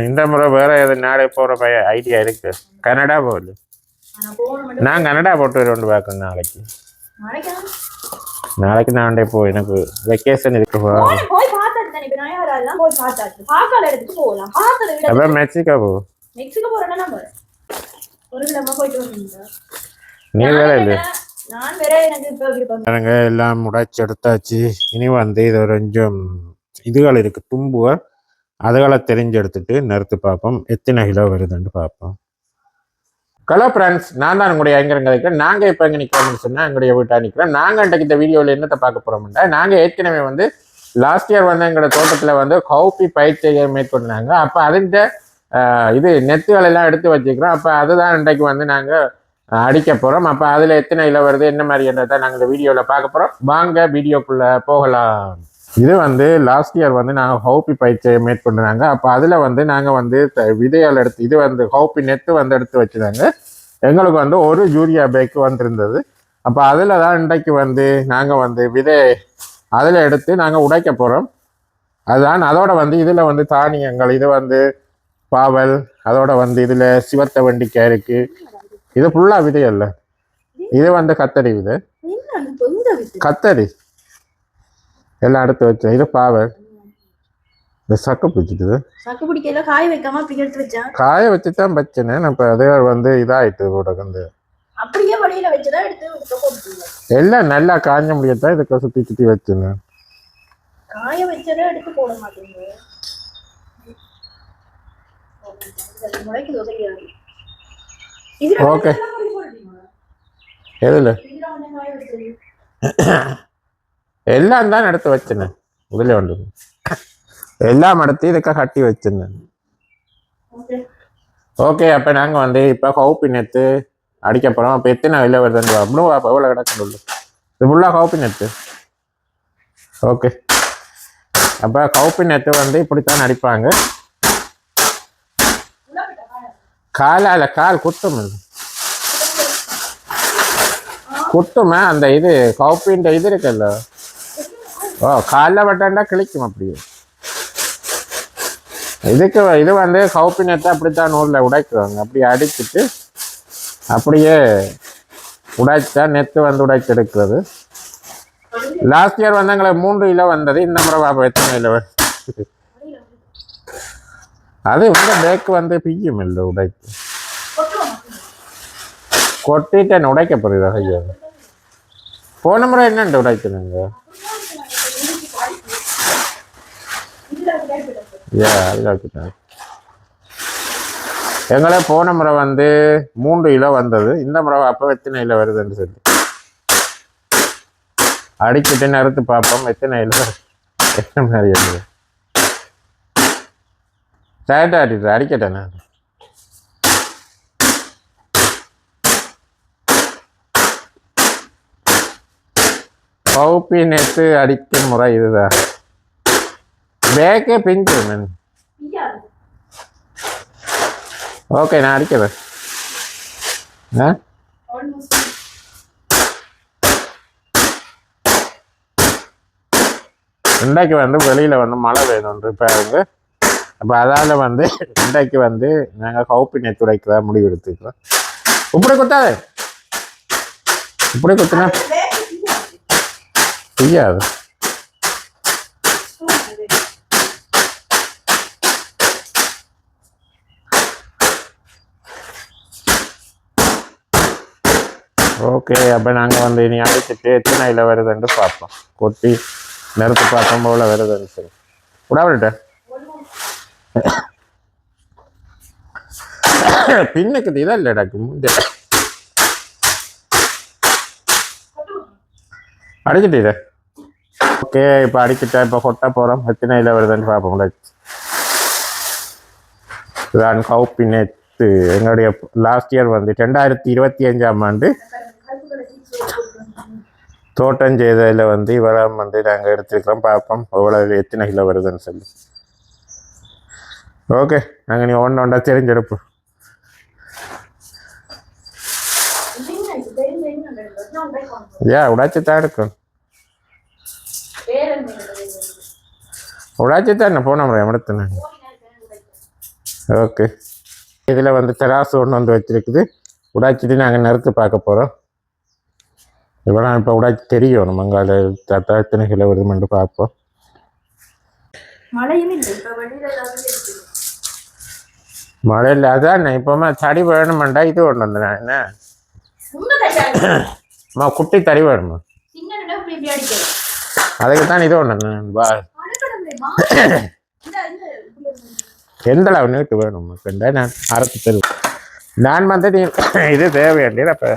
இந்த முறை வேற எது நாளை போகிற ஐடியா இருக்கு. கனடா போகுது. நான் கனடா போட்டு வருவோம் பார்க்கணும் நாளைக்கு. நாளைக்கு நான் போ எனக்கு வெக்கேஷன் இருக்கு. அப்புறம் மெக்சிகோ போ. நீ வேற இல்லை. எனக்கு எல்லாம் முடாச்சி எடுத்தாச்சு. இனி வந்து இது கொஞ்சம் இதுகள் இருக்கு தும்புகள், அதுகளை தெரிஞ்சு எடுத்துட்டு நிறுத்து பார்ப்போம் எத்தனை கிலோ வருதுன்னு பார்ப்போம். ஹலோ ஃப்ரெண்ட்ஸ், நான் தான் உங்களுடைய எங்கிறங்க. நாங்கள் இப்போ எங்கே நிற்கிறோம்னு சொன்னால் எங்களுடைய வீட்டாக நிற்கிறோம். நாங்கள் இன்றைக்கு இந்த வீடியோவில் என்னத்தை பார்க்க போகிறோம்னா, நாங்கள் ஏற்கனவே வந்து லாஸ்ட் இயர் வந்து எங்களோட தோட்டத்தில் வந்து கௌப்பி பயிற்சியை மேற்கொண்டாங்க. அப்போ அதுன்ற இது நெத்துகள் எல்லாம் எடுத்து வச்சுக்கிறோம். அப்போ அதுதான் இன்றைக்கு வந்து நாங்கள் அடிக்க போகிறோம். அப்போ அதில் எத்தனை கிலோ வருது என்ன மாதிரி என்றதை நாங்கள் இந்த வீடியோவில் பார்க்க போகிறோம். வாங்க வீடியோக்குள்ளே போகலாம். இது வந்து லாஸ்ட் இயர் வந்து நாங்கள் ஹவுப்பி பயிற்சியை மேற்கொண்டாங்க. அப்போ அதில் வந்து நாங்கள் வந்து விதையால் எடுத்து இது வந்து ஹவுப்பி நெத்து வந்து எடுத்து வச்சுருந்தாங்க. எங்களுக்கு வந்து ஒரு யூரியா பேக்கு வந்திருந்தது. அப்போ அதில் தான் இன்றைக்கு வந்து நாங்கள் வந்து விதை அதில் எடுத்து நாங்கள் உடைக்க போகிறோம். அதுதான் அதோட வந்து இதில் வந்து தானியங்கள், இது வந்து பாவல், அதோட வந்து இதில் சிவத்த வெண்டிக்காய் இருக்குது. இது ஃபுல்லாக விதை அல்ல, இது வந்து கத்தரி விதை. கத்தரி எல்லாம் எடுத்து வச்சேன். இது பாவல். இந்த சக்கை பிடிச்சிட்டு காய வச்சு தான் வச்சேன். இப்போ அதே வந்து இதாகிட்டு வந்து அப்படியே வழியில வச்சுதான் எடுத்து எல்லாம் நல்லா காஞ்ச முடியத்தான் இதுக்கு சுற்றி சுற்றி வச்சுனேன். காய வச்சதே எடுத்து போட மாட்டேங்க. ஓகே, எதுல எல்லாம் தான் எடுத்து வச்சுனேன். இதுல ஒன்று எல்லாம் எடுத்து இதுக்காக கட்டி வச்சிருந்தேன். ஓகே, அப்போ நாங்கள் வந்து இப்போ கவுப்பி நெத்து அடிக்க போகிறோம். அப்போ எத்தனை வெளில வருதுன்னு அப்படின் அப்போ எவ்வளோ கிடக்கு இது ஃபுல்லாக கவுப்பி நெத்து. ஓகே, அப்போ கவுப்பி நெத்து வந்து இப்படித்தான் அடிப்பாங்க. காலால் கால் குத்துமே அந்த இது கவுப்பின்ற இது இருக்குல்ல, காலில் பட்டாண்டா கிளிக்கும். அப்படியே இதுக்கு இது வந்து கவுப்பி நெத்தை அப்படித்தான் நூலில் உடைக்குவாங்க. அப்படியே அடிச்சுட்டு அப்படியே உடைச்சா நெத்து வந்து உடைச்சு எடுக்கிறது. லாஸ்ட் இயர் வந்து எங்களுக்கு 3 கிலோ வந்தது. இந்த முறை பாப்பா எத்தனை கிலோ அது வந்து பேக்கு வந்து பியும் இல்லை உடைக்கு கொட்டிட்டேன். உடைக்க போறீங்க ஐயா? போன முறை என்னண்டு உடைக்கணுங்க? எங்களே போன முறை வந்து 3 கிலோ வந்தது. இந்த முறை அப்போ எத்தனை கிலோ வருதுன்னு சொல்லி அடிக்கிட்டு நிறுத்து பார்ப்போம் எத்தனை கிலோ எத்தனை மாதிரி இருக்குது. டயர்ட் ஆகிட்டு அடிக்கட்டேன் நான். கவுப்பி நெத்து அடிக்கும் முறை இதுதான். பேக்கே பிஞ்சு. ஓகே, நான் அடிக்கிறேன். இன்றைக்கு வந்து வெளியில் வந்து மழை வேணும் பாருங்க. அப்போ அதால் வந்து இன்றைக்கு வந்து நாங்கள் கவுப்பி நெத்து உடைக்கிறதா முடிவு எடுத்துக்கிறோம். இப்படி குத்தாது, இப்படி குத்துனா செய்யாது. ஓகே, அப்போ நாங்கள் வந்து இனி அடிச்சுட்டு எத்தனை கிலோ வருதுன்னு பார்ப்போம். கொட்டி நிறுத்து பார்ப்போம் போல வருதுன்னு சொல்லி விடாவிட்ட பின்னுக்கு இதான் இல்லைடாக்கு முந்தைய அடிச்சுட்டு இதை. ஓகே, இப்போ அடிச்சுட்டா இப்போ கொட்ட போகிறோம். எத்தனை கிலோ வருதுன்னு பார்ப்போம். இதுதான் கவுப்பி நெத்து. எங்களுடைய லாஸ்ட் இயர் வந்து 2025ஆம் ஆண்டு தோட்டம் செய்ததில் வந்து இவரம் வந்து நாங்கள் எடுத்துருக்கிறோம். பார்ப்போம் எவ்வளோ எத்தனை கிலோ வருதுன்னு சொல்லி. ஓகே, நாங்கள் நீ ஒன்றா தெரிஞ்செடுப்போம். உடைச்சு தான் எடுக்கும். உடைச்சு தான் என்ன போன முறை எடுத்தேன். ஓகே, இதில் வந்து தெராசு ஒன்று வந்து வச்சுருக்குது. உடாச்சிட்டு நாங்கள் நிறுத்து பார்க்க போகிறோம். இவ்வளோ இப்போ உடாச்சி தெரியும் நம்ம அங்கே தத்தா எத்தனை கிலோ வருதுமென்று பார்ப்போம். மழை இல்லை, அதான் இப்போமா தடி வேணுமெண்டா இது ஒன்று வந்து நான் என்ன குட்டி தடி வேணுமா, அதுக்கு தான் இது ஒன்று வா எந்த அளவு நீட்டு வேணும் கண்டா நான் அரைச்சி தருவேன். நான் வந்து நீ இது தேவையாண்டி அப்போ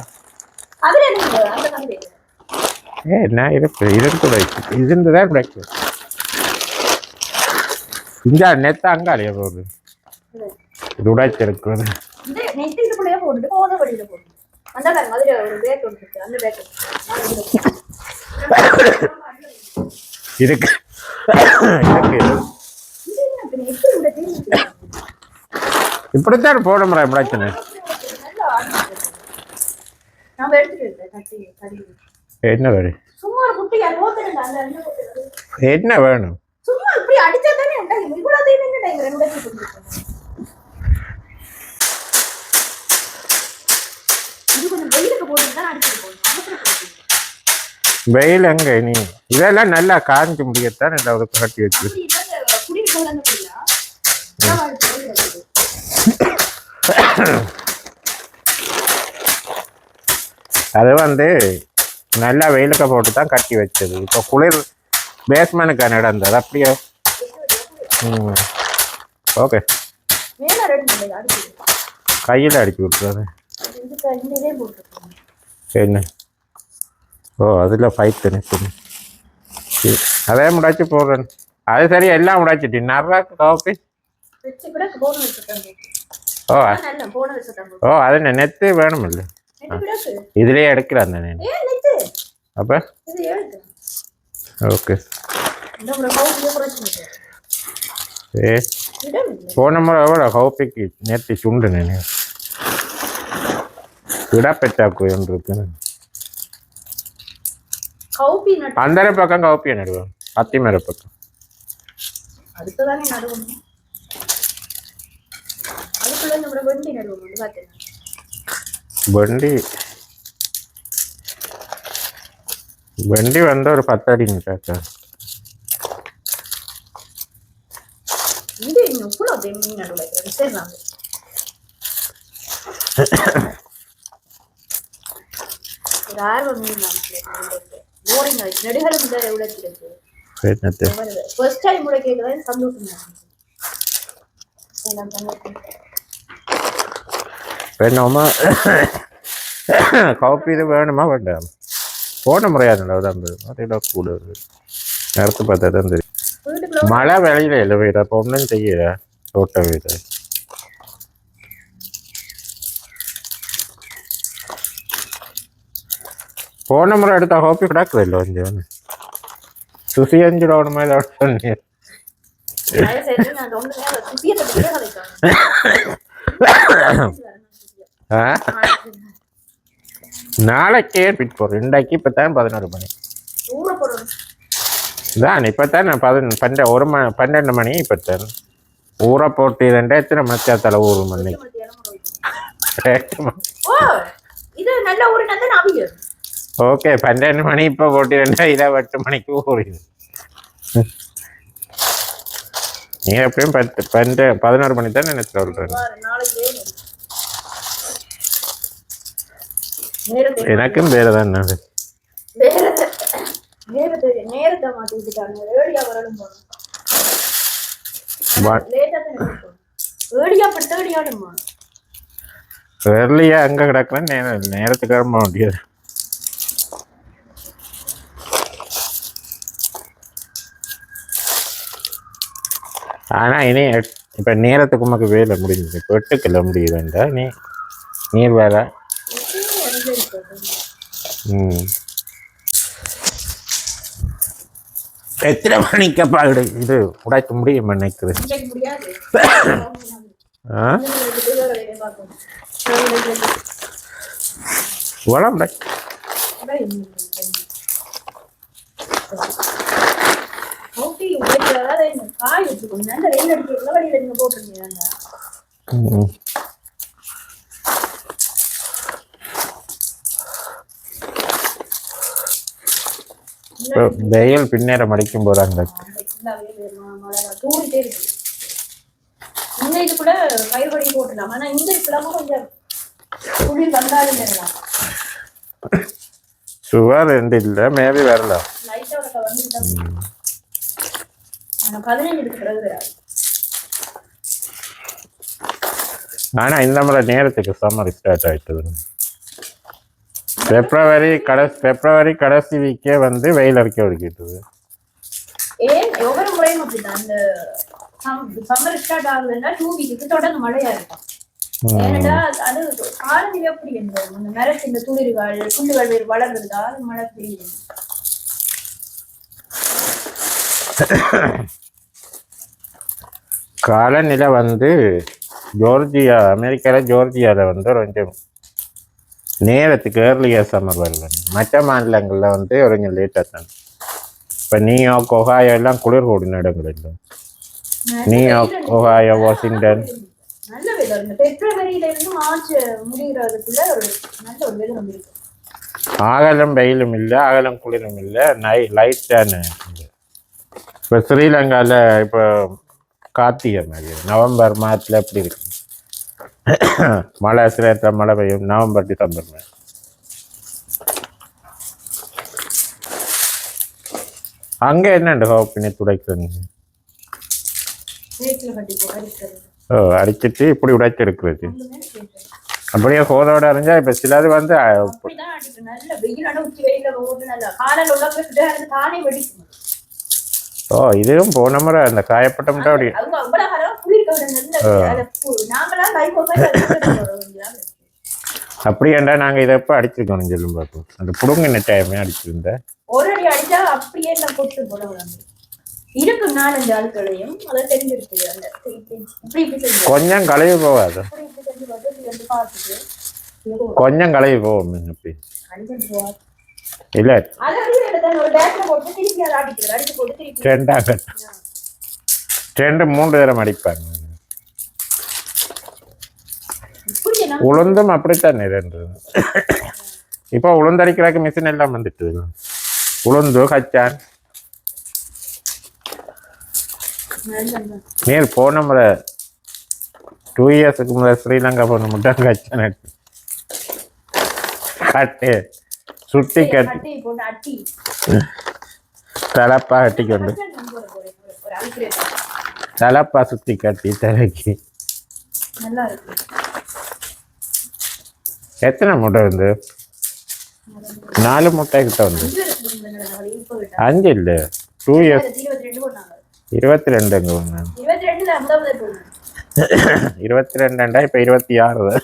என்ன இருக்கு இருந்து கிடைக்கும், இருந்துதான் கிடைக்கும். இங்கே நெத்த அங்காளியா போகுது, இது உடாச்சி இருக்கிறது. இதுக்கு இப்படித்தான் போட முடியும் பிரச்சனை. என்ன வேணும், என்ன வேணும்? வெயில் எங்க நீ இதெல்லாம் நல்லா காஞ்சி முடியத்தான் ஏதாவது கட்டி வச்சு. அது வந்து நல்லா வெயிலுக்கு போட்டு தான் கட்டி வச்சது. இப்போ குளிர் பேஸ்மெண்ட்டுக்கான இடம் இருந்தது அப்படியே. ஓகே, கையில் அடிச்சு விட்டுறது என்ன? ஓ அதில் ஃபைட் தனிச்சு அதே முடாச்சு போடுறேன். அது சரி, எல்லாம் முடாச்சிட்டு நிறையா காப்பி. ஓ ஓ அது நெத்து வேணுமில்ல, இதுலேயே எடுக்கிறேன் தானே. அப்போ ஓகே, போன முறை எவ்வளோ கௌப்பிக்கு நேற்று சுண்டு நான் விடாப்பெட்டாக்கு இருக்குன்னு அந்த பக்கம் கௌப்பியை நடுவேன், அத்திமர பக்கம். வண்டி வண்டி வந்து ஒரு 10 அடிங்க. காப்பி இது வேணுமா வேண்டாம், போன முறையாதுல கூட நேரத்து பார்த்தா தான் தெரியும். மழை விளையில இல்லை வீட, இப்போ ஒன்றும் செய்யல தோட்ட வீடு. போன முறை எடுத்த காப்பி கிடக்குது இல்லை கொஞ்சம் சுசி அஞ்சுடணுமா இதோட சொன்னீங்க. நாளைக்கே பிட் போடுறேன், இன்றைக்கு இப்போத்தான் 11 மணி தான். இப்போத்தான் நான் 12 மணி இப்போத்தான் ஊற போட்டு 2 எத்தனை மணிக்காத்தால ஊர் மணி ஓகே 12 மணி இப்போ போட்டு 8 மணிக்கு ஊறிது. நீ எப்படியும் 11 மணி தான் நினைச்சு சொல்றேன். எனக்கும் வேற தான் வெள்ளையா அங்க கிடக்குறேன், நேரத்துக்கு கிளம்ப முடியாது. ஆனா இனி இப்ப நேரத்துக்கு உமக்கு வேலை முடிஞ்சது, இப்போ 8 கிலோ முடியுதுண்டா நீ நீர் வேலை. எத்தனை மணிக்கப்பா இது உடைக்க முடியும் நினைக்குது. உடம்பு வெயில் பின்னேரம் அடிக்கும் போறாங்க. தூரிட்டே இருக்கு. இந்த இது கூட பயிர்வடி போட்டுலாம். ஆனா இந்த இப்பெல்லாம் கொஞ்சம் குளிர் வந்தாலும் வரலாம். சுவர் ரெண்டு இல்ல மேபி வரலாம். லைட்டா ஒரு வந்துட்டா. ஆனா 15 பிறகு வராது. ஆனா இந்த முறை நேரத்துக்கு சம்மர் ஸ்டார்ட் ஆயிட்டது. பிப்ரவரி கடைசி வீக்கே வந்து வெயில் அடிக்க ஒடுக்கிட்டது. ஏன் ஒவ்வொரு முறையும் அப்படிதான். அந்த சம்மர் ஸ்டார்ட் ஆகுதுன்னா 2 வீக்கு தொடர்ந்து மழையா இருக்கும். ஏன்னா அது காலநிலை எப்படி இருந்தது, அந்த மரத்தின் துளிர்கள் புல்லுகள் வேறு வளர்றதா அது மழை பெய்யுது. காலநிலை வந்து அமெரிக்காவில் ஜோர்ஜியாவில் வந்து கொஞ்சம் நேரத்துக்கு ஏர்லியர் சம்மர் வரல. மற்ற மாநிலங்களில் வந்து கொஞ்சம் லேட்டாக தான். இப்போ நியூயார்க் ஒஹாயோ எல்லாம் குளிர் கூடின இடங்கள் இல்லை. நியூயார்க் ஒஹாயோ வாஷிங்டன் நல்ல வெதர். இந்த பிப்ரவரியில இருந்து மார்ச் முடிகிறதுக்குள்ள ஒரு நல்ல ஒரு வெதர் வந்துருக்கு. ஆகலம் வெயிலும் இல்லை, ஆகலம் குளிரும் இல்லை, லைட்டான. இப்போ ஸ்ரீலங்காவில் இப்போ கார்த்திகை மாதிரி நவம்பர் மாதத்தில் எப்படி இருக்கு, மழை சில மழை பெய்யும் நவம்பர் டிசம்பர் மாதிரி. அங்கே என்னண்டு ஹோப்பினி துடைக்கிறது? அடிச்சிட்டு இப்படி உடைச்சு எடுக்கிறது. அப்படியே ஹோதோட அறிஞ்சா இப்ப சிலது வந்து இதுவும் போன முறை அந்த காயப்பட்ட முட்டை அப்படி அப்படியாண்டா நாங்க இதை எப்ப அடிச்சிருக்கோம் சொல்லும் பார்த்தோம். அந்த புடுங்க நெட்டாயமே அடிச்சிருந்தேன். ஒரு அடி அடிச்சா அப்படியே எல்லாம் போட்டு போடுவாங்க. இருக்கு 4-5 ஆட்களையும் அதை தெரிஞ்சிருக்கு. கொஞ்சம் கழுவி போகாது, கொஞ்சம் கழுவி போவோம். அப்படி இல்ல 2-3 தரம் அடிப்பாங்க. உளுந்தும் அப்படித்தான் இரண்டு. இப்போ உளுந்தடிக்கிறதுக்கு மிஷின் எல்லாம் வந்துட்டு உளுந்து கச்சான். நீர் போன முறை 2 இயர்ஸுக்கு முதல் ஸ்ரீலங்கா போன முட்டான் கச்சான் கட்டு சுட்டி கட்டி தலப்பா கட்டி கொண்டு தலப்பா சுத்தி கட்டி தலைக்கு. எத்தனை முட்டை வந்து? 4 முட்டை கிட்ட வந்து 5 இல்ல 2 இயர்ஸ் 22 22 இப்ப 26.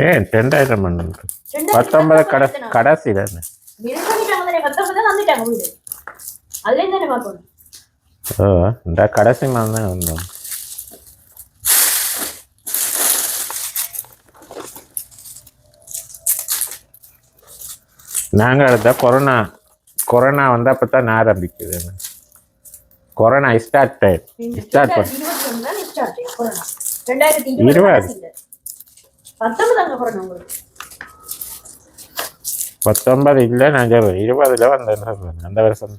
ஏன் 2000 பண்ணுங்க 19 கடைசி தானே. இந்த கடைசி மாதம் தான் வந்தோம். நாங்கள் அடுத்த கொரோனா வந்து அப்பதான் ஆரம்பிக்குது. கொரோனா ஸ்டார்ட் பண்ண 19 இல்லை, நான் 20 வந்தேன் அந்த வருஷம்.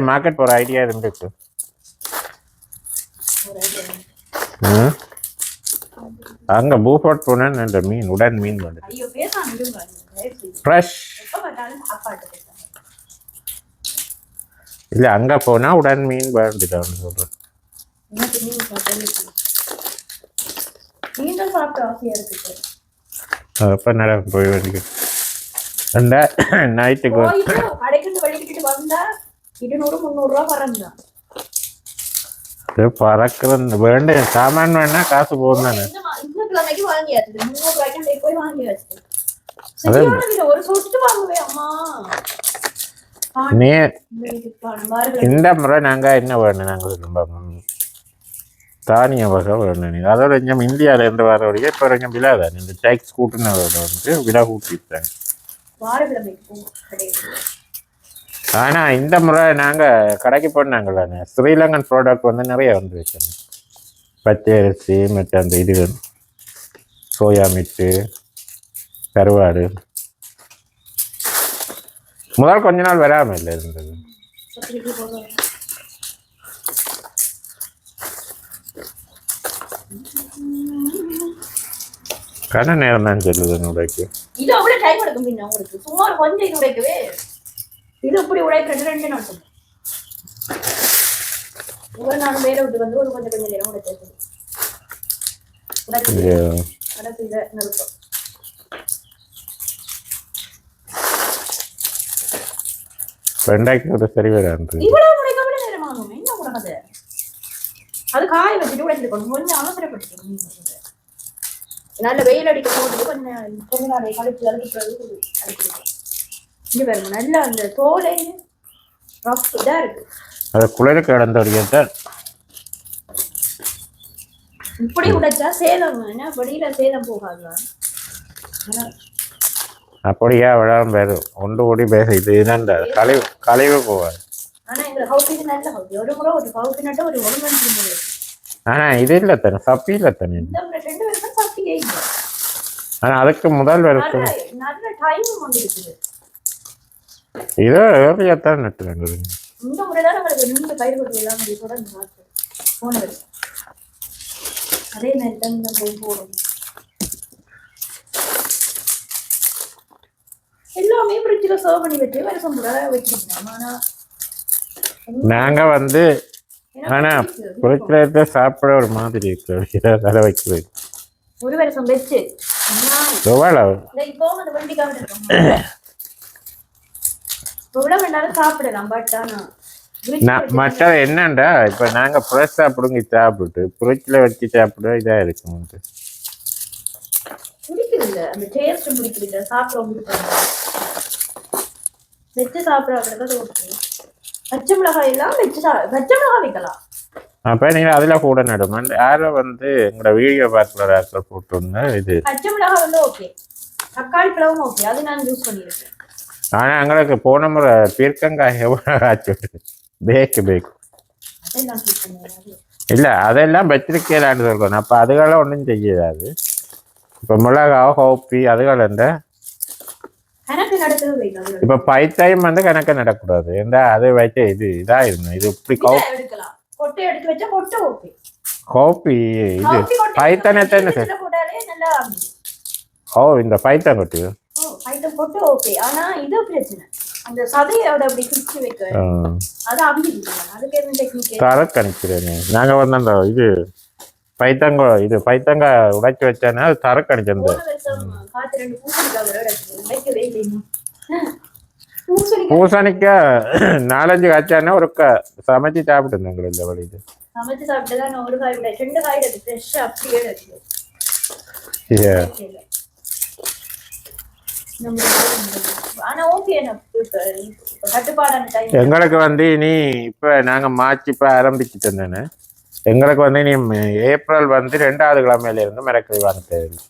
மார்க்கெட் போற ஐடியா இருந்துச்சு. அங்க பூஃபோர்ட் போனேன். இந்த மீன் உடன் மீன் வந்து ஃப்ரெஷ் இல்ல, அங்க போனா உடன் மீன் வேண்டுதான் சொல்றேன். அப்ப நட போய் வேண்டிய நைட்டுக்கு பறக்குறது வேண்ட சாமான் வேணா காசு போகும் தானே. இந்த கிழமைக்கு வாங்கியாச்சு 300 ரூபாய்க்கு போய் வாங்கியாச்சு. அது ஒரு சொட்டு வாங்குவே அம்மா. நீ இந்த முறை நாங்க என்ன வேணும், நாங்க தானிய வகை வேணும். அதோட கொஞ்சம் இந்தியாவில இருந்து வரவழைய இப்போ கொஞ்சம் விழா தானே, இந்த டேக்ஸ் கூட்டுனதோட வந்து விழா கூட்டிட்டாங்க. ஆனா இந்த முறை நாங்க கடைக்கு போனாங்கல்ல, ஸ்ரீலங்கன் ப்ராடக்ட் வந்து நிறைய வந்து வைக்கணும். பச்சை அரிசி மற்ற அந்த இது சோயா மீட்டு கருவாடு முதல் கொஞ்ச நாள் வராம இல்லை இருந்தது. கன நேரம் தான் சொல்லுது உடைக்கு. இது அவ்வளவு டைம் எடுக்கும். பின்ன உங்களுக்கு சுமார் கொஞ்சம் இது உடைக்கவே, இது இப்படி உடைக்கிறது 2 நாள். ஒவ்வொரு நாளும் வேலை விட்டு வந்து ஒரு கொஞ்சம் கொஞ்சம் நேரம் உடைச்சது. கடைசியில நிறுத்தம். வெண்டைக்கு ஒரு சரி வராது. இவ்வளவு உடைக்க விட நேரம் ஆகும். என்ன உடனே அது காய வச்சுட்டு உடைச்சிருக்கணும். கொஞ்சம் அவசரப்பட்டு நல்ல வெயில் அடிக்க போட்டு கொஞ்ச நாளை கழிச்சு அடிக்கிறது அடிக்கிறது. இங்க பாருங்க, நல்லா அந்த தோலை ரஃப் இதா இருக்கு. அது குளிருக்கு இடந்தோடியதான் இப்படி உடைச்சா சேதம், என்ன வெளியில சேதம் போகாது. அப்படியா விழாம பேரு ஒன்று கூடி பேச இது என்னண்டா கழிவு போவாது. ஆனா எங்க ஹவுஸ் நல்ல ஹவுஸ். ஒரு முறை ஒரு ஹவுஸ் நட்டு ஒரு 1 மந்த் இருந்தது. ஆனா இது இல்ல தானே, சப்பி இல்ல தானே. ஆனா அதுக்கு முதல் வரைக்கும் நல்ல டைம் கொண்டு இருக்குது. இதோ ஏரியாத்தான் நட்டுறாங்க. இந்த முறைதான் உங்களுக்கு 2 பயிர் போட்டு எல்லாம் தொடர்ந்து மாற்று போனது. அதே மாதிரி தான் போய் போடும். எல்லாமே ஃப்ரிட்ஜ்ல சர்வ் பண்ணி வச்சு வருஷம் கூட வச்சிருக்கோம். ஆனா நாங்க வந்து பொறிக்கிறத சாப்பிட ஒரு மாதிரி இருக்கு. தலை வைக்கிறது ஒரு வருஷம் வச்சு சாப்பிடலாம். பட் ஆனா மற்ற என்னண்டா இப்ப நாங்க ஃப்ரெஷ்ஷா பிடுங்கி சாப்பிட்டு ஃப்ரிட்ஜ்ல வச்சு சாப்பிட இதா இருக்கும். பிடிக்குது இல்ல, அந்த டேஸ்ட் பிடிக்குது இல்ல, சாப்பிட முடியாது. வச்சு சாப்பிடாத பச்சை மிளகாய் எல்லாம் வச்சு பச்சை மிளகாய் வைக்கலாம். அப்ப நீங்க அதுல கூட நடும். யாரோ வந்து எங்களோட வீடியோ பார்க்குற ஆட்கள் போட்டோம்னா இது பச்சை மிளகாய் வந்து ஓகே, தக்காளி பழமும் ஓகே, அது நான் யூஸ் பண்ணிருக்கேன். ஆனா எங்களுக்கு போன முறை பீர்க்கங்காய் எவ்வளவு ஆச்சு பேக்கு இல்ல அதெல்லாம் வச்சிருக்கலான்னு சொல்றேன். அப்ப அதுகளெல்லாம் ஒன்றும் செய்யாது. இப்ப மிளகா கோப்பி அதுகள் இந்த இப்ப பைத்தாயும் வந்து கணக்கு நடக்கூடாது. ஏண்டா அது வச்ச இது இதா இருந்தது. இது இப்படி கோப்பி இது பைத்தானத்தை என்ன சார்? ஓ இந்த பைத்தான் கொட்டு போட்டு ஓகே. ஆனா இது பிரச்சனை, அந்த சதையோட அப்படி பிரிச்சு வைக்க அது அவிஞ்சிடுது. அதுக்கு என்ன டெக்னிக் தரக்கணிக்கிறேன். நாங்க வந்து இது பைத்தங்க இது பைத்தங்காய் உடைச்சி வச்சானே அது தரக்கணிச்சிருந்தது. பூசணிக்காய் 4-5 காய்ச்சானே ஒரு சமைச்சு சாப்பிட்டு இருந்தாங்க. இந்த வழி இது சமைச்சு சாப்பிட்டுதான் ஒரு காய் விட 2 காய் எடுத்து ஃப்ரெஷ்ஷா அப்படியே எடுத்து எங்களுக்கு வந்து இனி இப்ப நாங்க மார்ச் இப்ப ஆரம்பிச்சுட்டு இருந்தேன்னு. எங்களுக்கு வந்து நீ ஏப்ரல் வந்து 2வது கிழமையில இருந்து மிரக்கறி வாங்க தேவையில்லை.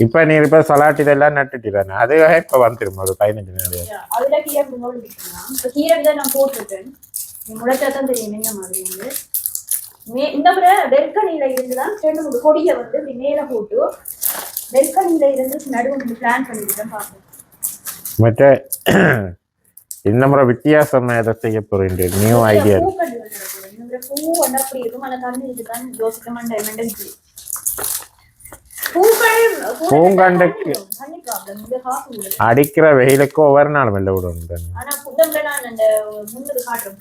இப்ப நீ இப்ப சலாட் இதெல்லாம் நட்டுட்டானே அதுவே இப்ப வந்துடும் ஒரு 15 நாள். அதுல கீரை நான் போட்டிருக்கேன். முளைச்சாதான் தெரியும் என்ன மாதிரி. இந்த முறை வெற்கனில இருந்துதான் 2-3 கொடியை வந்து இப்படி மேல போட்டு வெற்கனில இருந்து நடுவு பிளான் பண்ணிட்டு பாப்போம். மற்ற இந்த முறை வித்தியாசமா எதை செய்ய போறேன் நியூ ஐடியா. பூ அப்படி இருக்கும். ஆனா தண்ணி இதுதான் யோசிக்க மாட்டேன். பூங்கண்டுக்கு அடிக்கிற வெயிலுக்கு ஒவ்வொரு நாளும் வெள்ள விடும்.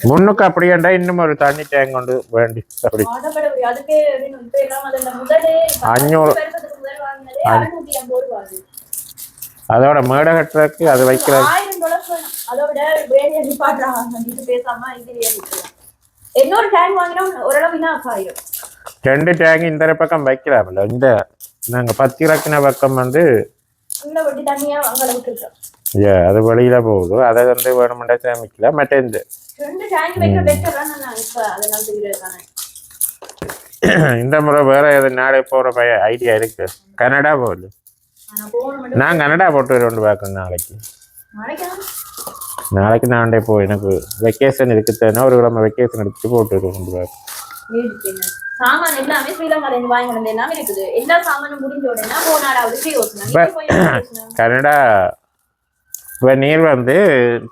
முன்னுக்கு அப்படியாண்டா இன்னும் ஒரு தண்ணி டேங்க் கொண்டு வேண்டி 500 அதோட மேடை கட்டுறதுக்கு அது வைக்கிறது. இன்னொரு டேங்க் வாங்கினா ஓரளவு இனாஃப் ஆயிடும். 2 டேங்க் இந்த பக்கம் வைக்கலாம்ல. இந்த நாங்க 10 இறக்கின பக்கம் வந்து உள்ள வட்டி தண்ணியா அங்கே விட்டுருக்கோம். அது வழியில போகுது. அதை வந்து வேணுமெண்டா சேமிக்கல. மற்ற இந்த 2 டேங்க் வைக்கிற பெட்டர் தான். நான் இப்போ அதெல்லாம் தெரியுறேன். இந்த முறை வேற எது நாளை போற ஐடியா இருக்கு. கனடா போகுது. நான் கனடா போட்டு வருவேன் பார்க்கணும் நாளைக்கு. நாளைக்கு நான்டே போ. எனக்கு வெக்கேஷன் இருக்குதுன்னா ஒரு கிழமை வெக்கேஷன் எடுத்துட்டு போட்டு வருவேன். சாமான் எல்லாமே ஸ்ரீலங்கால வாங்கி எல்லாமே இருக்குது. எல்லா சாமானும் முடிஞ்ச உடனே போனாலும் கனடா இப்போ நீர் வந்து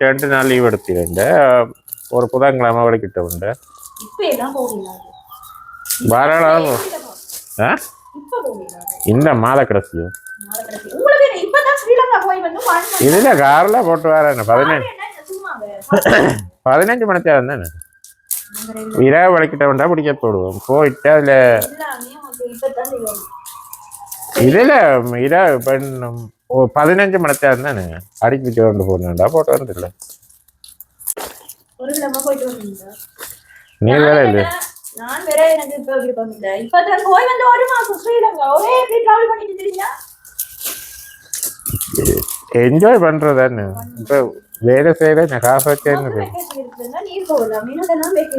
2 நாள் லீவ் எடுத்துருந்த ஒரு புதன்கிழமை வரைக்கிட்ட உண்டு. தாராளம் இந்த மாத கடைசியும் இதுல கார்ல போட்டு வரேன். 15 மணி தேவை தானே இரவு வளைக்கிட்ட வந்தா பிடிக்க போடுவோம். போயிட்டு அதுல இதுல இரவு 15 மணி தேவை தானே அடிக்கிட்டு கொண்டு போடணும்டா. போட்டு வரதில்லை நீ வேற இல்லை. நான் வேற எனக்கு இப்ப விருப்பம் இல்லை. இப்பதான் போய் வந்து 1 மாசம் ஸ்ரீலங்கா ஒரே எப்படி டிராவல் பண்ணிட்டு தெரியுமா? என்ஜாய் பண்றதானே. இப்ப வேலை செய்யற நான் காசு வச்சேன்னு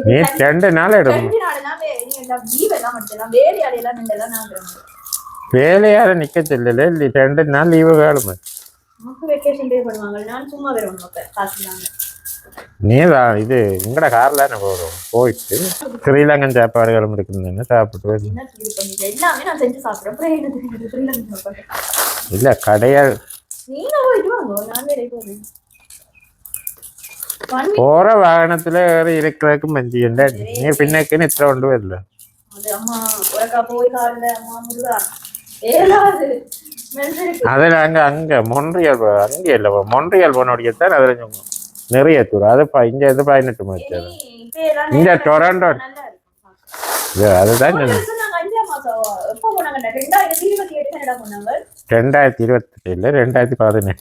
நீ 2 நாள் எடுக்கணும். வேலையால நிக்க சொல்லல. 2 நாள் லீவு வேணுமே. நீதான் இது உங்களோட கார்ல போறோம். போயிட்டு ஸ்ரீலங்கன் சாப்பாடுகளும் இருக்குன்னு சாப்பிட்டு இல்ல கடையா போற வாகனத்துல இருக்கிறதுக்கு மஞ்சியண்டா. நீ பின்னக்குன்னு இத்தனை கொண்டு வரல. அதுல அங்க மொன்றியல் அங்கே இல்ல மொன்றியல் போனோடையத்தான் அதுல நிறைய தூர். அது இங்க இது 18 மணி. இங்க டொரண்டோ அதுதான் 2028 இல்ல 2018.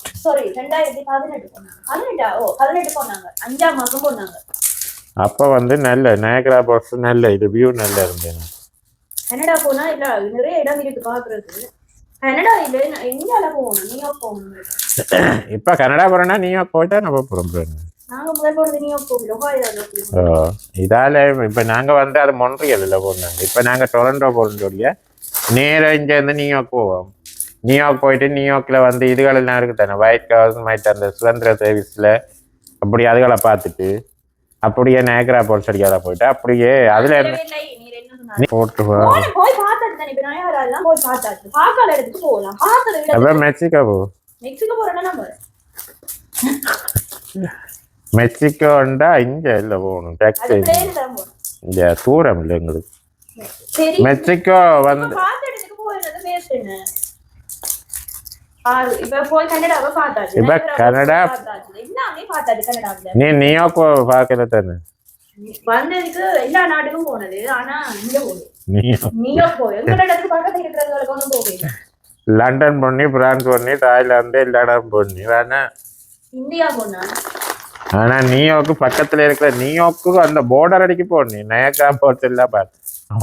அப்ப வந்து நல்ல நயகரா பால்ஸ் நல்ல இது வியூ நல்லா இருந்தது. கனடா போனா இல்ல நிறைய இடம் இருக்கு பாக்குறதுக்கு. கனடா இல்ல எங்கயால போகணும்? நியூயார்க் போகணும். இப்ப கனடா போறேன்னா நியூயார்க் போயிட்டா நம்ம போறோம். நாங்க முதல் போறது நியூயார்க் போகிறோம். இதால இப்ப நாங்க வந்து அது மொன்றியல்ல போனாங்க. இப்ப நாங்க டொரண்டோ போறோம். நேரா இங்க இருந்து நியூயார்க் போவோம். நியூயார்க் போயிட்டு நியூயார்க்ல வந்து இதுகள் எல்லாம் இருக்கு தானே. ஒயிட் ஹவுஸ் மாதிரி அந்த சுதந்திர சர்வீஸ்ல அப்படி அதுகளை பார்த்துட்டு அப்படியே நயகரா பால்ஸ் அடிக்காத போயிட்டு அப்படியே அதுல போட்டு மெக்சிகோ போ. மெக்சிகோண்டா இங்க இல்ல போகணும். டாக்ஸி இங்க தூரம் இல்லை எங்களுக்கு. மெக்சிகோ வந்து இப்ப கனடா நீ நியூயார்க் பாக்கல தானே. வந்ததுக்கு எல்லா நாட்டுக்கும் போனது. ஆனா இங்க நியூயார்க் போய் பக்கத்துல இருக்கிறவங்களுக்கு ஒன்றும் போகல. லண்டன் போனி, பிரான்ஸ் போனி, தாய்லாந்து எல்லா இடம் போனி. வேணா இந்தியா போனா. ஆனா நியூயார்க்கு பக்கத்துல இருக்கிற நியூயார்க்கு அந்த பார்டர் அடிக்கு போனி. நயகரா பால்ஸ் எல்லாம் பார்த்து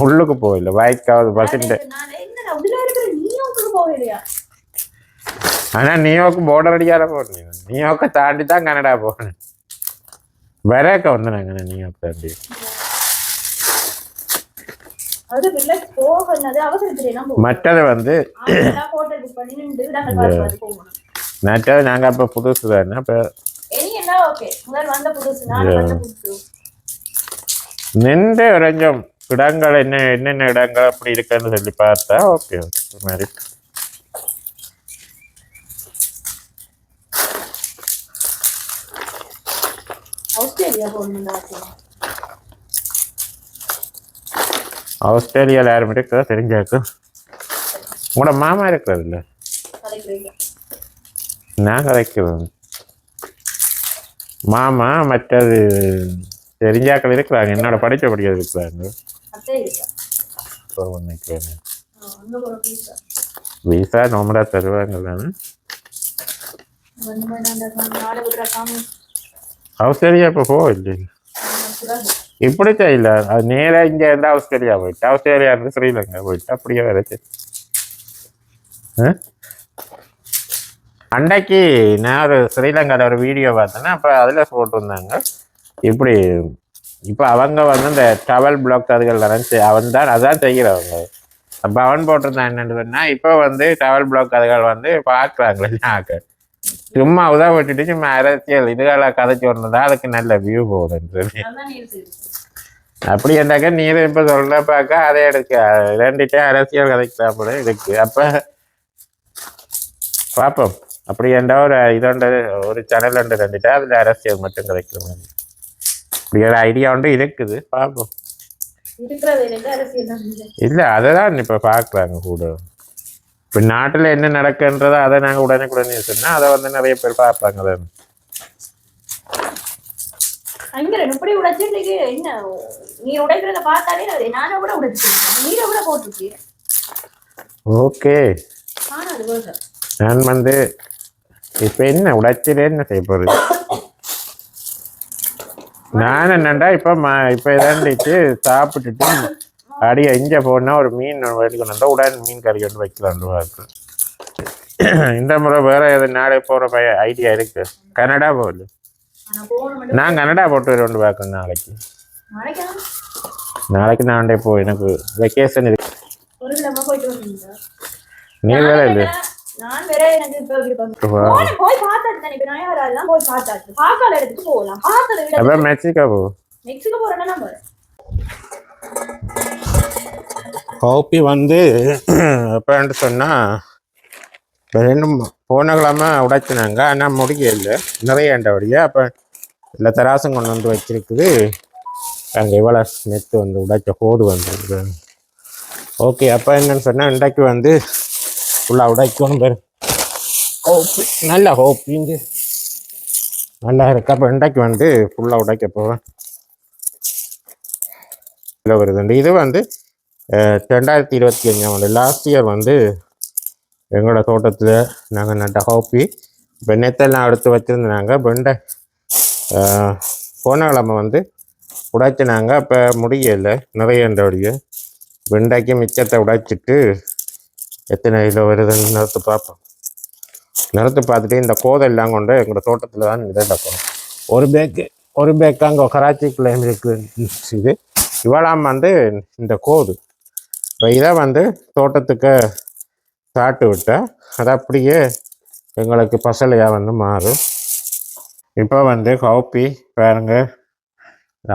உள்ளுக்கு போகல. ஒயிட் ஹவுஸ் பஸ் ஆனா நியூயார்க்கு பார்டர் அடிக்காத போனீங்க. நியூயார்க்கை தாண்டி தான் கனடா போனேன். வரக்க வந்து நாங்க நியூயார்க் தாண்டி மற்றது வந்து மற்றது நாங்க அப்ப புதுசு தானே. அப்ப நின்று கொஞ்சம் இடங்கள் என்னென்ன இடங்கள் அப்படி இருக்குன்னு சொல்லி பார்த்தா ஓகே மாதிரி. ஆஸ்திரேலியாவில் யாரும் இருக்கிறதா தெரிஞ்சாக்கு. உங்களோட மாமா இருக்கிறது இல்லை. நான் கதைக்கிறேன் மாமா. மற்றது தெரிஞ்சாக்கள் இருக்கிறாங்க. என்னோட படித்தபடியாக இருக்கிறாங்க. வீசா நோமரா தருவாங்க தானே. ஆஸ்திரேலியா இப்போ போக இல்லைங்க. இப்படி செய்யல, அது நேராக இங்கே இருந்து ஆஸ்திரேலியா போயிட்டு, ஆஸ்திரேலியா இருந்து ஸ்ரீலங்கா போயிட்டு அப்படியே வரைச்சு. அன்றைக்கு நான் ஒரு ஸ்ரீலங்காவில் ஒரு வீடியோ பார்த்தேன்னா அப்போ அதில் போட்டிருந்தாங்க இப்படி. இப்போ அவங்க வந்து இந்த டவல் பிளாக் அதுகள் அவன் தான் அதான் செய்கிறவங்க. அப்போ அவன் போட்டிருந்தான் என்னன்னு சொன்னால், இப்போ வந்து டவல் பிளாக் அதுகள் வந்து பார்க்குறாங்களே சும்மா உதவ விட்டுட்டு சும்மா அரசியல் இதுகளை கதைச்சு வரணுதா அதுக்கு நல்ல வியூ போகுதுன்றது. அப்படி என்றாக்க நீர் இப்போ சொல்ற பார்க்க அதை எடுக்க ரெண்டுட்டே அரசியல் கதைக்கு இருக்கு. அப்போ பார்ப்போம். அப்படி என்ற ஒரு இதோண்ட ஒரு சேனல் ஒன்று ரெண்டுட்டா அதில் அரசியல் மட்டும் கிடைக்கிற மாதிரி இப்படி ஒரு ஐடியா ஒன்று இருக்குது. பார்ப்போம். இல்லை அதை தான் இப்போ பார்க்குறாங்க கூட. இப்போ நாட்டில் என்ன நடக்குன்றதோ அதை நாங்கள் உடனே சொன்னால் அதை வந்து நிறைய பேர் பார்ப்பாங்க. அதை இப்படி உடைச்சிட்டு என்ன நீ உடைக்கிறத பார்த்தாலே நானே கூட உடைச்சிருக்கேன், நீரை கூட போட்டுருக்கேன். ஓகே, நான் வந்து இப்ப என்ன உடைச்சிட்டு என்ன செய்ய போறது? நான் என்னண்டா இப்ப இதாண்டிட்டு சாப்பிட்டுட்டு அடிய இஞ்ச போனா ஒரு மீன் எடுக்கணும்டா உடனே மீன் கறி ஒன்று வைக்கலான்னு பார்ப்பேன். இந்த முறை வேற எது நாளை போற ஐடியா இருக்கு. கனடா போகுது. நான் கனடா போட்டு வருவேன் பார்க்கணும் நாளைக்கு நான் போ எனக்கு வெக்கேஷன் இருக்கு. நீ வேற இல்லை நான் வேற எனக்கு போய் பார்த்தாச்சு. இப்ப நான் யாரெல்லாம் போய் பார்த்தாச்சு. பார்க்காத இடத்துக்கு போகலாம். பார்த்ததை மெக்சிகோ போ. மெக்சிகோ போறேன்னா நம்ம காப்பி வந்து எப்போன்ட்டு சொன்னால் ரெண்டு போன கிழமை உடைச்சினாங்க. ஆனால் முடியல நிறைய ஏண்டபடியா. அப்போ இல்லை தராசம் கொண்டு வந்து வச்சிருக்குது. அங்கே இவ்வளோ நெத்து வந்து உடைச்ச கோடு வந்துருக்கு. ஓகே, அப்போ என்னன்னு சொன்னால் இன்றைக்கு வந்து ஃபுல்லாக உடைக்கணும் பேர் ஹோப்பி. நல்லா ஹோப்பிங்க நல்லா இருக்கு. அப்போ இன்றைக்கு வந்து ஃபுல்லாக உடைக்க போவேன். இதில் வருதுண்டு. இது வந்து 2025 லாஸ்ட் இயர் வந்து எங்களோட தோட்டத்தில் நாங்கள் நட்ட ஹோப்பி. இப்போ நெத்தெல்லாம் எடுத்து வச்சுருந்தாங்க. பெண்டை போன கிழமை வந்து உடைச்சினாங்க. அப்போ முடியலை நிறையண்டோடைய வெண்டைக்கு மிச்சத்தை உடைச்சிட்டு எத்தனை கிலோ வருதுன்னு நிறுத்து பார்ப்போம். நிறுத்து பார்த்துட்டு இந்த கோதெல்லாம் கொண்டு எங்களோட தோட்டத்தில் தான் இதை நடக்கணும். ஒரு பேக்கு அங்கே கராச்சிக்குள்ளே இருக்குது. இவளாம் வந்து இந்த கோது. இப்போ இதை வந்து தோட்டத்துக்கு சாட்டு விட்டால் அது அப்படியே எங்களுக்கு பசலையாக வந்து மாறும். இப்போ வந்து காப்பி பாருங்க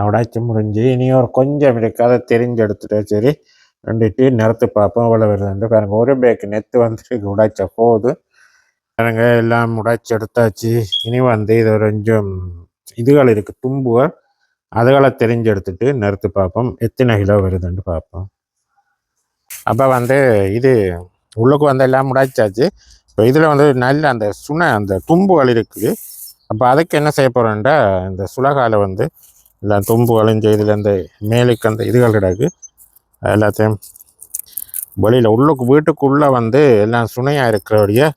உடைச்சி முடிஞ்சு இனி ஒரு கொஞ்சம் இருக்கு. அதை தெரிஞ்சு எடுத்துட்டு சரி ரெண்டுட்டு நிறுத்து பார்ப்போம். அவ்வளோ வருதுண்டு பாருங்க. ஒரு பேக்கு நெத்து வந்துட்டு உடைச்ச போது பாருங்க எல்லாம் உடைச்சி எடுத்தாச்சு. இனி வந்து இது கொஞ்சம் இதுகள் இருக்கு தும்புகள், அதுகளை தெரிஞ்சு எடுத்துட்டு நிறுத்து பார்ப்போம் எத்தனை கிலோ வருதுன்னு பார்ப்போம். அப்போ வந்து இது உள்ளுக்கு வந்து எல்லாம் உடைச்சாச்சு. இப்போ இதில் வந்து நல்ல அந்த அந்த தும்புகள் இருக்குது. அப்போ அதுக்கு என்ன செய்ய போகிறோம்டா இந்த சுலகால வந்து எல்லாம் தும்பு வளைஞ்ச இதில் அந்த மேலுக்கு அந்த இதுகள் கிடக்கு எல்லாத்தையும் வெளியில் உள்ளுக்கு வீட்டுக்குள்ளே வந்து எல்லாம் சுனையாக இருக்கிறபடியே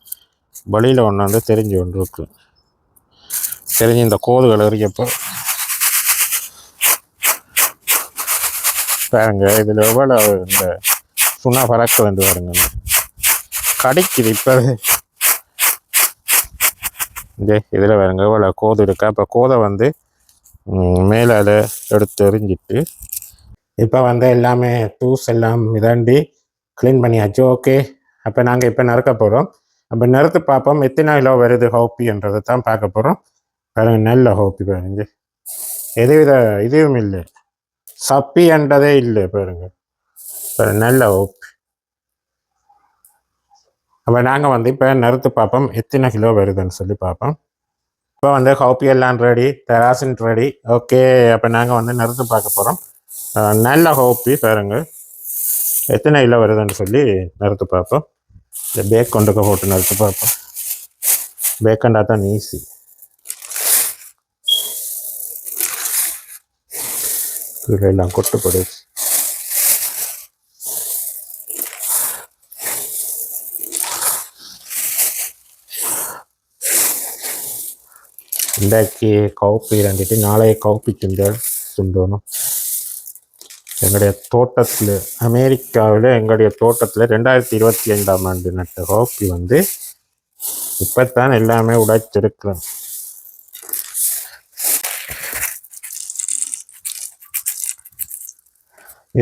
வெளியில் ஒன்று வந்து தெரிஞ்சு ஒன்று இருக்கு. தெரிஞ்சு இந்த கோதுகள் எறியப்போ பாருங்க இதில் எவ்வளோ இந்த சுனா பறக்க வந்து பாருங்க கடிக்குது. இப்போ இதில் பாருங்க எவ்வளோ கோது இருக்கா. அப்போ கோதை வந்து மேலே எடுத்து எறிஞ்சிட்டு இப்போ வந்து எல்லாமே டூஸ் எல்லாம் இதாண்டி க்ளீன் பண்ணியாச்சு. ஓகே, அப்போ நாங்கள் இப்போ நறுக்க போகிறோம். அப்போ நறுத்து பார்ப்போம் எத்தனை கிலோ வருது ஹோப்பின்றதை தான் பார்க்க போகிறோம். பாருங்க நல்ல ஹோப்பி பாருங்க, எதுவித இதுவும் இல்லை, சப்பின்றதே இல்லை பாருங்க. நல்ல ஹோப்பி. அப்போ நாங்கள் வந்து இப்போ நறுத்து பார்ப்போம் எத்தனை கிலோ வருதுன்னு சொல்லி பார்ப்போம். இப்போ வந்து ஹோப்பி எல்லாம் ரெடி, தராசின் ரெடி. ஓகே, அப்போ நாங்கள் வந்து நறுத்து பார்க்க போகிறோம். நல்ல ஹோப்பி பாருங்க எத்தனை கிலோ வருதுன்னு சொல்லி நறுத்து பார்ப்போம். இந்த பேக் கொண்டுக்க போட்டு நறுத்து பார்ப்போம். பேக்கண்டா தான் ஈஸி. கீழே எல்லாம் கொட்டுப்படு. இன்றைக்கு கவுப்பி ரெண்டுட்டு நாளைய கவுப்பி சுண்டணும். எங்களுடைய தோட்டத்தில் அமெரிக்காவில் எங்களுடைய தோட்டத்தில் 2025ஆம் ஆண்டு நட்ட காப்பி வந்து இப்போத்தான் எல்லாமே உடைச்சிருக்கிறோம்.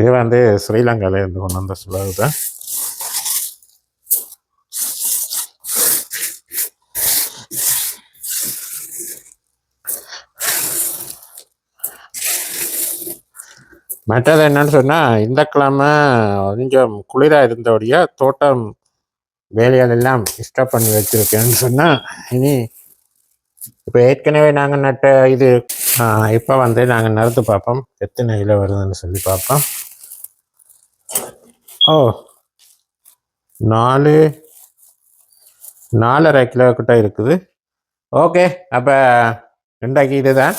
இது வந்து ஸ்ரீலங்காவில் இருந்து கொண்டு வந்த சுழல் தான். மற்றது என்னன்னு சொன்னால் இந்த கிழமை கொஞ்சம் குளிராக இருந்தபடியாக தோட்டம் வேலைகள் எல்லாம் டிஸ்டர்ப் பண்ணி வச்சுருக்கேன்னு சொன்னால் இனி இப்போ ஏற்கனவே நாங்கள் நட்ட இது இப்போ வந்து நாங்கள் நடந்து பார்ப்போம் எத்தனை கிலோ வருதுன்னு சொல்லி பார்ப்போம். ஓ 4.5 கிலோ கிட்ட இருக்குது. ஓகே, அப்போ இன்றைக்கு இதுதான்.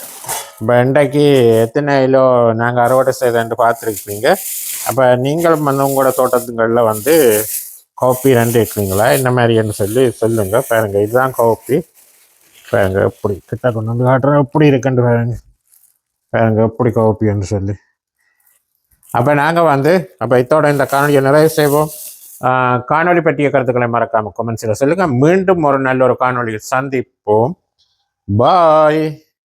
இப்போ இன்றைக்கு எத்தனை கிலோ நாங்கள் அறுவடை செய்தேன்ட்டு பார்த்துருக்கீங்க. அப்போ நீங்களும் வந்து உங்களோட தோட்டத்துங்களில் வந்து காப்பி 2 இருக்கிறீங்களா இந்த மாதிரின்னு சொல்லி சொல்லுங்கள். பாருங்க, இதுதான் காப்பி. பாருங்க எப்படி கிட்ட கொண்டு வந்து காட்டுறேன், எப்படி இருக்குன்னு பாருங்க. பாருங்க எப்படி காப்பின்னு சொல்லி. அப்போ நாங்கள் வந்து அப்போ இதோட இந்த காணொலியை நிறைவு செய்வோம். காணொலி பற்றிய கருத்துக்களை மறக்காமல் கமெண்ட்ஸில் சொல்லுங்கள். மீண்டும் ஒரு நல்ல ஒரு காணொலியில் சந்திப்போம். பாய்.